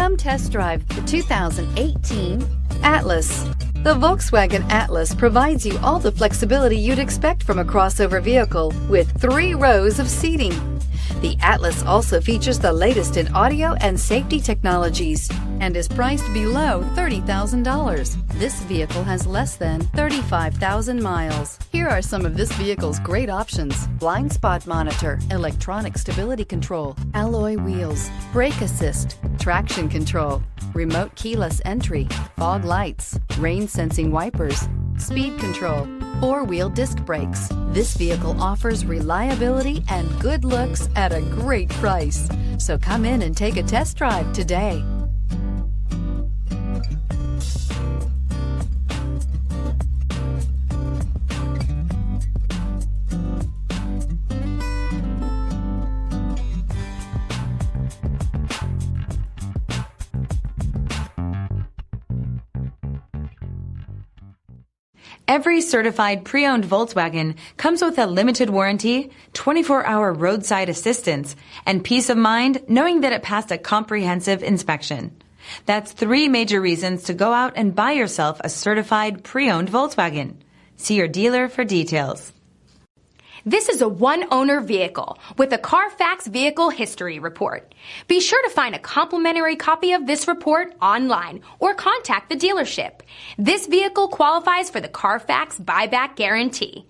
Come test drive the 2018 Atlas. The Volkswagen Atlas provides you all the flexibility you'd expect from a crossover vehicle with 3 rows of seating. The Atlas also features the latest in audio and safety technologies and is priced below $30,000. This vehicle has less than 35,000 miles. Here are some of this vehicle's great options: blind spot monitor, electronic stability control, alloy wheels, brake assist, traction control, remote keyless entry, fog lights, rain sensing wipers, speed control, 4-wheel disc brakes. This vehicle offers reliability and good looks at a great price. So come in and take a test drive today. Every certified pre-owned Volkswagen comes with a limited warranty, 24-hour roadside assistance, and peace of mind knowing that it passed a comprehensive inspection. That's 3 major reasons to go out and buy yourself a certified pre-owned Volkswagen. See your dealer for details. This is a one-owner vehicle with a CARFAX Vehicle History Report. Be sure to find a complimentary copy of this report online or contact the dealership. This vehicle qualifies for the CARFAX Buyback Guarantee.